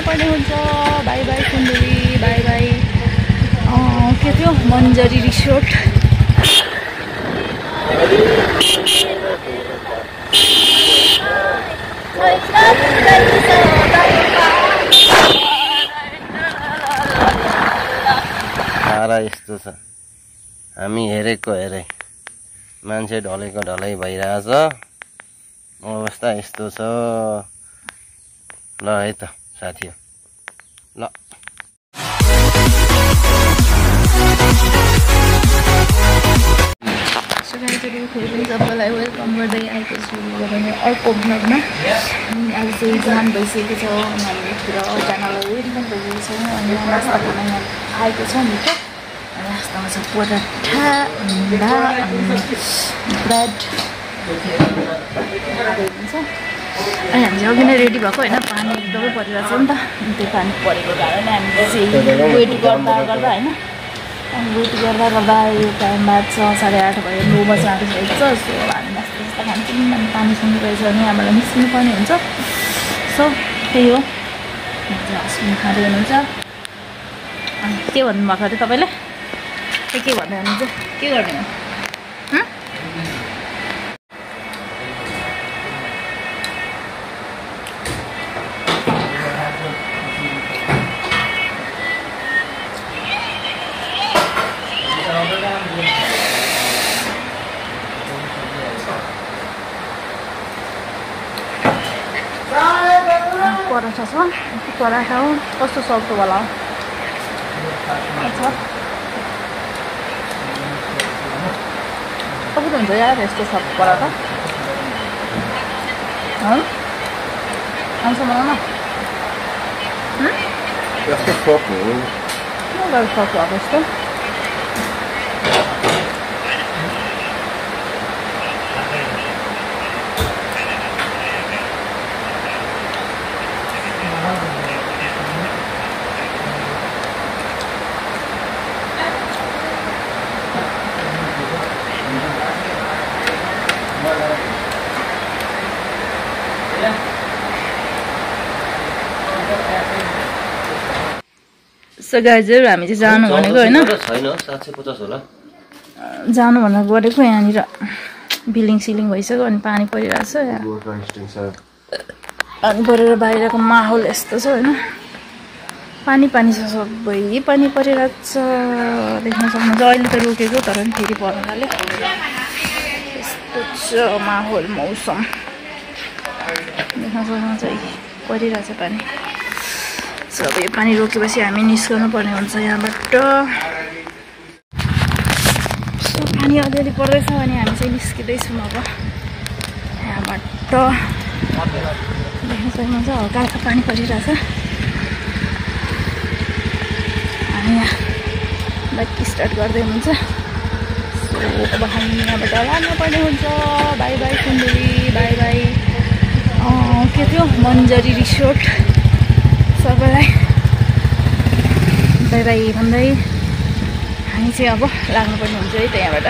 पर्ने हुन्छ। By by Sundari, by by. के थियो मन्जरी रिसोर्ट। यस्तो छ हामी हेरेको हेरे मान्छे ढलेको ढलै भइरहेछ। अवस्था यस्तो छ। ल है त साथी ल फेरि पनि सबैलाई वेलकम गर्दै आएको छु अर्को भ्लगमा। आज चाहिँ बिहान भइसकेको छ अनि हामीतिर जानलाई रेडी पनि भइसकेको छ अनि नास्ता खाना यहाँ खाएको छ नि त। अनि नास्तामा छ पराठा, अन्डा, ब्रेड हुन्छ। अनि हामी चाहिँ अघि नै रेडी भएको होइन, पानी एकदमै परिरहेको छ नि त। अनि त्यो पानी परेको कारणले हामीले चाहिँ वेट गर्दा गर्दा होइन, अनि वेट गर्दा गर्दा यो टाइम बाद 8:30 भयो, 9 बजी आँटिसकेको छ। सो हामी नास्ता जस्तो खान्छौँ अनि पानी सुन्नु रहेछ भने हामीलाई निस्किनु पर्ने हुन्छ। सो त्यही हो, हस्पिटल खाँदै हुनुहुन्छ। अनि के भन्नुभएको अरे तपाईँले? के भन्दै हुनुहुन्छ? के गर्ने हो? पराठा छ, पराठा हो। कस्तो सक्दो होला कस्तो हुन्छ यार यस्तो सब पराठा? आउँछ मलाई सक्छ अब यस्तो। सो गाइजहरु हामी चाहिँ जानु भनेको होइन, छैन 750 होला जानु भनेर गरेको। यहाँनिर बिलिङ सिलिङ भइसक्यो अनि पानी परिरहेको छ यहाँ। पानी परेर बाहिरको माहौल यस्तो छ होइन, पानी पानी छ, सबै पानी परिरहेको छ। देख्न सक्नुहुन्छ अहिले त रोकेको तर पनि फेरि पर्न थाल्यो। यस्तो छ माहौल, मौसम देख्न सक्नुहुन्छ परिरहेछ पानी। सबै पानी रोकेपछि हामी निस्कनु पर्ने हुन्छ यहाँबाट। सो पानी अलिअलि पर्दैछ भने हामी चाहिँ निस्किँदैछौँ अब यहाँबाट। देख्न सक्नुहुन्छ हल्का हल्का पानी परिरहेछ। हामी यहाँ बाइक स्टार्ट गर्दै हुनुहुन्छ। सो अब हामी यहाँबाट लाग्नुपर्ने हुन्छ। By by Sundari, by by. के थियो मन्जरी रिसोर्ट। सबैलाई बाई बाई भन्दै हामी चाहिँ अब लाग्नुपर्ने हुन्छ है त यहाँबाट।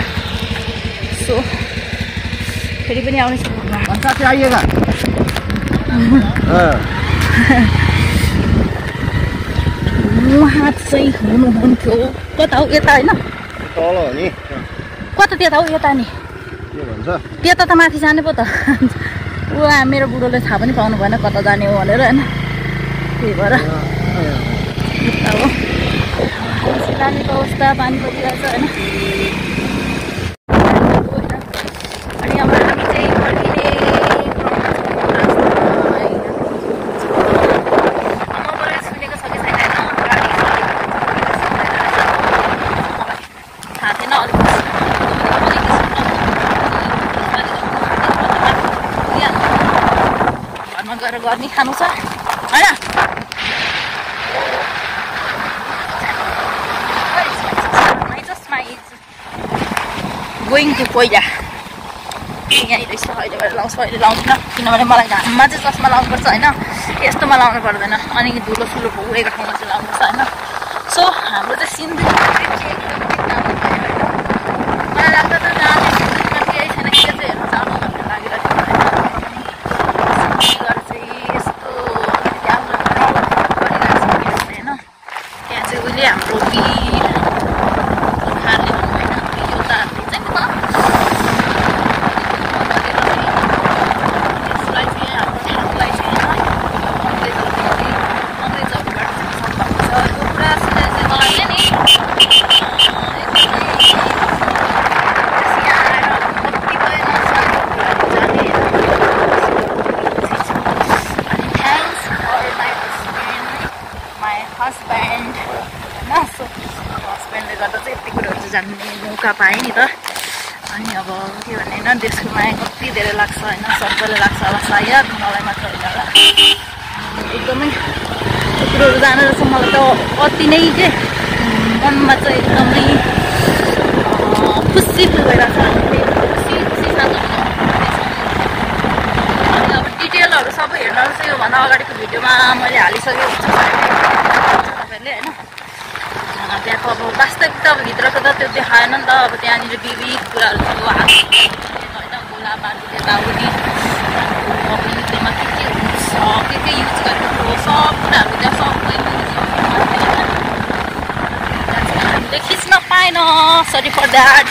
सो फेरि पनि आउने छु साथी आइएगा। उहाँ चाहिँ हुनुहुन्थ्यो कता हो यता होइन, तल हो नि कता त्यता हो यता नि, के भन्छ त्यता त माथि जाने पो त। उहाँ मेरो बुढोले थाहा पनि पाउनु भएन कता जाने हो भनेर होइन, त्यही भएर अब पानीको अवस्था पानी परिरहेछ होइन। अनि अब हामी चाहिँ फर्किने सुनेको छ कि छैन थाहा थिएन। घरमा गएर गर्ने खानु छ होइन। गोइङ टु पहिला यहीँ रहेछ। अहिले भएर लाउँछु, अहिले लाउँदिनँ किनभने मलाई घाममा चाहिँ चस्मा लाउनुपर्छ होइन, यस्तोमा लाउनु पर्दैन। अनि धुलो सुलो उडेको ठाउँमा चाहिँ लाउनुपर्छ होइन। सो हाम्रो चाहिँ सिन्धुली मलाई लाग्दा त सिन्धुलीमा केही छैन, के चाहिँ हेर्नु जानु भन्ने लागिरहेको थियो। चाहिँ यस्तो हाम्रो वीर गोर्खाहरूले भन्नु होइन योद्धाहरूले चाहिँ नि त यसलाई चाहिँ हाम्रो ठाउँलाई चाहिँ अङ्ग्रेजहरूबाट चाहिँ सम्भावना छ यो कुरा सुनेर चाहिँ मलाई चाहिँ नि हस्बेन्डले गर्दा चाहिँ यति कुरोहरू चाहिँ जान्ने मौका पाएँ नि त अनि अब के भन्ने होइन देशको माया कति धेरै लाग्छ होइन सबैले लाग्छ होला सायद मलाई मात्र होइन होला एकदमै यो कुरोहरू जानेर चाहिँ मलाई त अति नै के मनमा चाहिँ एकदमै खुसी फिल भइरहेको छ खुसी साथ अनि अब डिटेलहरू सबै हेर्न चाहिँ योभन्दा अगाडिको भिडियोमा मैले हालिसकेको हुन्छ तपाईँहरूले होइन त्यहाँको अब वास्तविकता भित्रको त त्यो देखाएन नि त अब त्यहाँनिर विविध कुराहरू थियो हात होइन गोला बारुद यताउति अब नृत्यमा के हुन्छ के युज गरेको थियो सब कुराहरू त्यहाँ सबै हामीले खिच्न पाएन सरी फर द्याट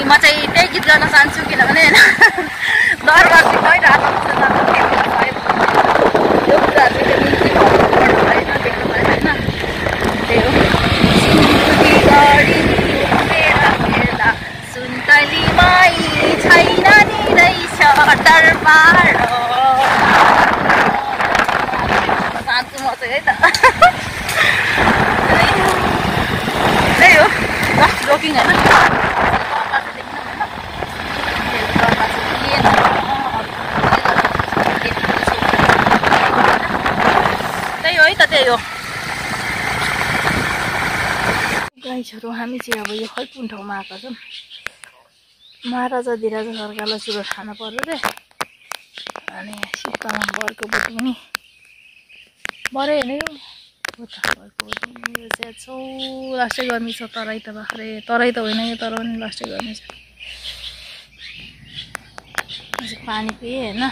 म चाहिँ त्यही गीत गर्न चाहन्छु किनभने दरबार सिकाइरहेको यो कुराहरू होइन देख्नु भयो होइन त्यही हो सुन्तलीमै छैन नि रहेछ दरबार चाहन्छु म चाहिँ है त त्यही हो जस्ट जोकिङ होइन त्यही हो गाइजहरू हामी चाहिँ अब यो खै कुन ठाउँमा आएको छौँ महाराजा धिराजा सरकारलाई सुरु खानु पर्यो रे अनि शीतलम बरको बोटी पनि बरै होइन यो बरको बोटी यो चाहिँ छौ लास्टै गर्मी छ तराई त बाख्रे तराई त होइन यो तर पनि लास्टै गर्मी छ पानी पिएँ होइन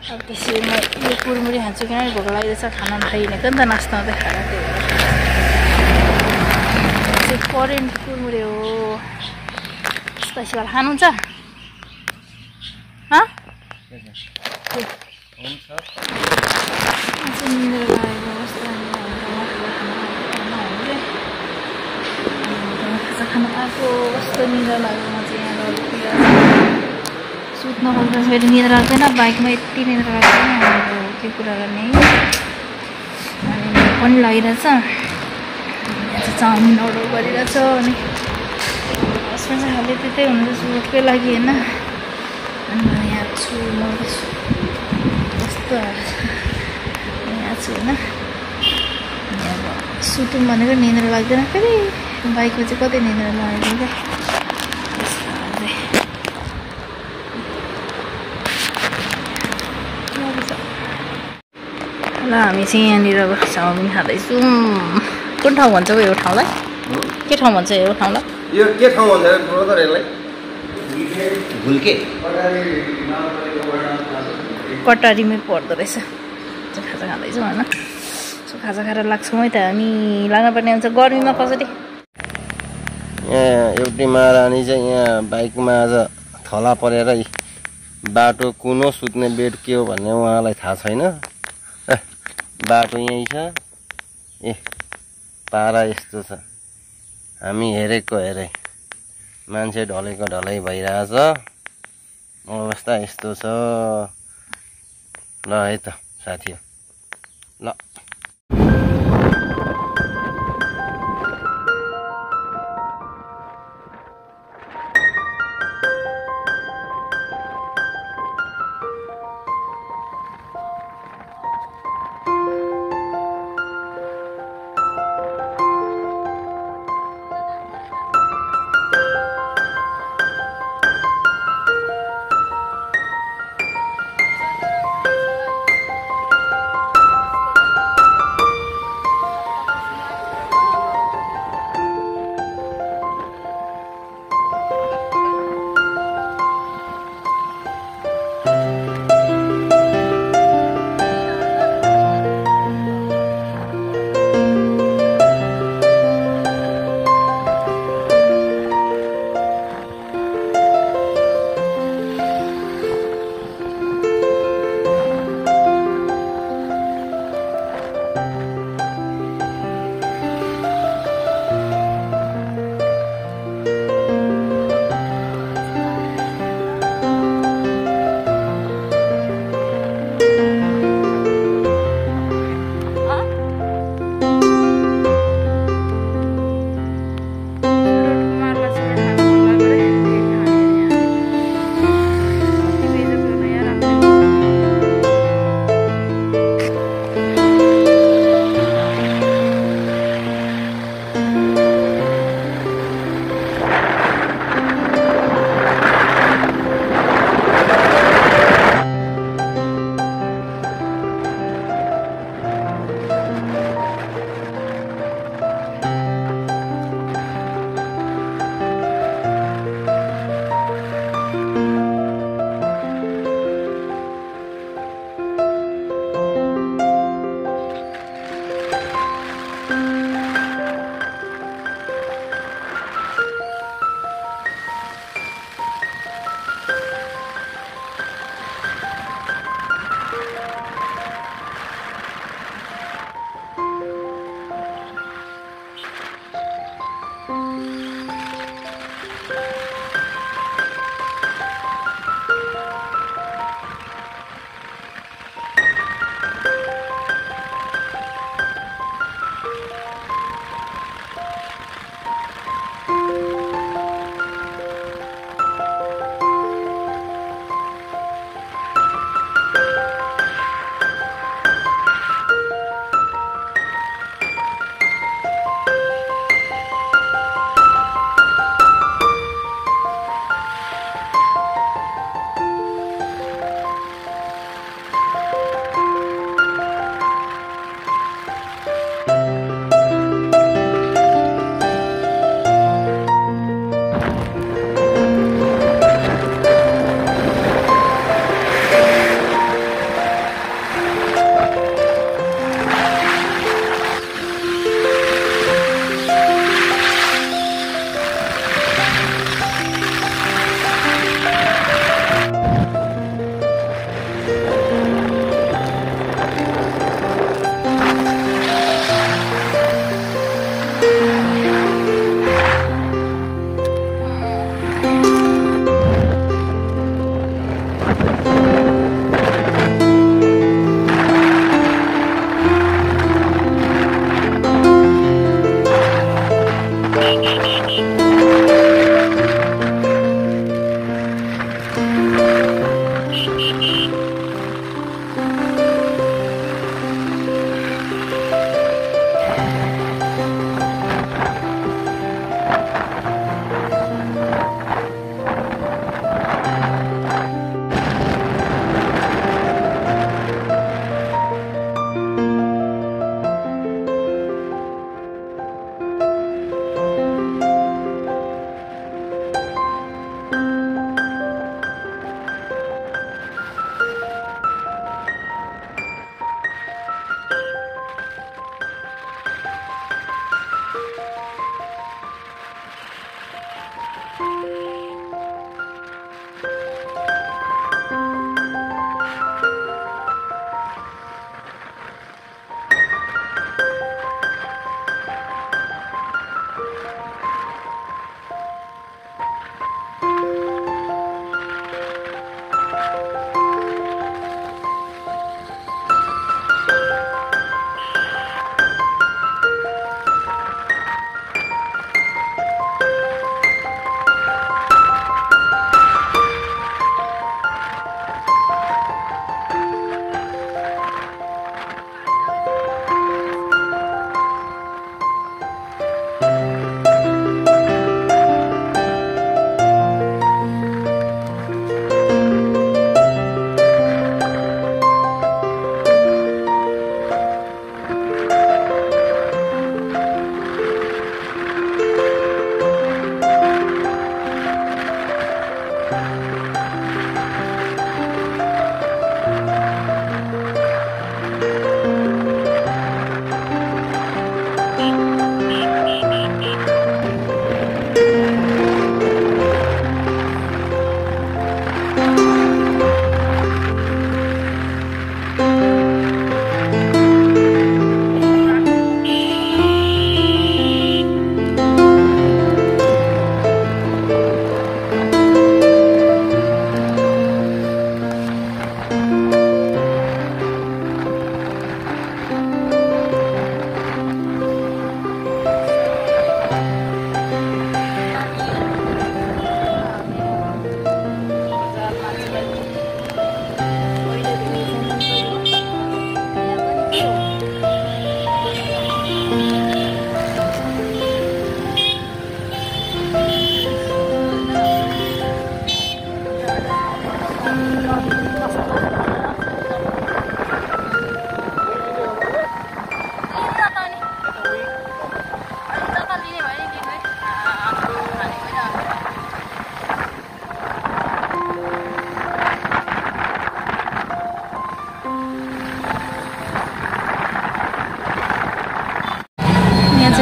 अब त्यसरी म यो कुरमुरी खान्छु किनभने भोक लाग्दैछ खाना नखाइनेको नि त नास्ता मात्रै खाएर त्यही भएर करेन्ट कुरमुरी हो स्पेसियल खानुहुन्छ खाना आएको कस्तो निद्रा लाग्यो म चाहिँ यहाँ सुत्न खोज्दा फेरि निद्रा लाग्दैन बाइकमा यति निद्रा लाग्दैन अब के कुरा गर्ने अनि पनि लागिरहेछ यहाँ चाहिँ चाउमिन अर्डर गरिरहेछ अनि हस्बेन्ड चाहिँ खालि त्यतै हुँदैछ भोकै लागि होइन अनि म यहाँ छु म कस्तो यहाँ छु होइन अनि अब सुतौँ भनेको निद्रा लाग्दैन फेरि बाइकमा चाहिँ कतै निद्रा लागेको क्या ल हामी चाहिँ यहाँनिर अब चाउमिन खाँदैछौँ कुन ठाउँ भन्छ यो ठाउँलाई के ठाउँ भन्छ यो ठाउँलाई यो के ठाउँ भन्छ यसलाई भुल्के कटारीमै पर्दो रहेछ खाजा खाँदैछौँ होइन सो खाजा खाएर लाग्छौँ है त हामी लाग्नुपर्ने हुन्छ गर्मीमा कसरी यहाँ एउटी महारानी चाहिँ यहाँ बाइकमा आज थला परेर बाटो कुन हो सुत्ने बेड के हो भन्ने उहाँलाई थाहा छैन बाटो यहीँ छ ए पारा यस्तो छ हामी हेरेको हेरे मान्छे ढलेको ढलै भइरहेछ अवस्था यस्तो छ ल है त साथी ल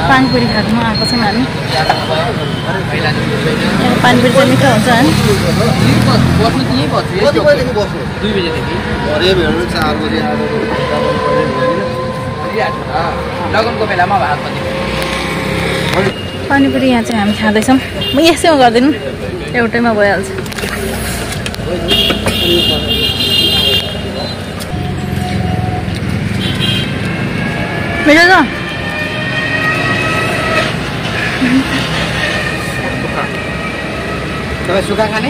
पानीपुरी खानु आएको छौँ हामी। पानीपुरी चाहिँ मिठो हुन्छ है। पानीपुरी यहाँ चाहिँ हामी खाँदैछौँ। म यसैमा गर्दिनँ, एउटैमा भइहाल्छ। मिठो छ। सुखा खाने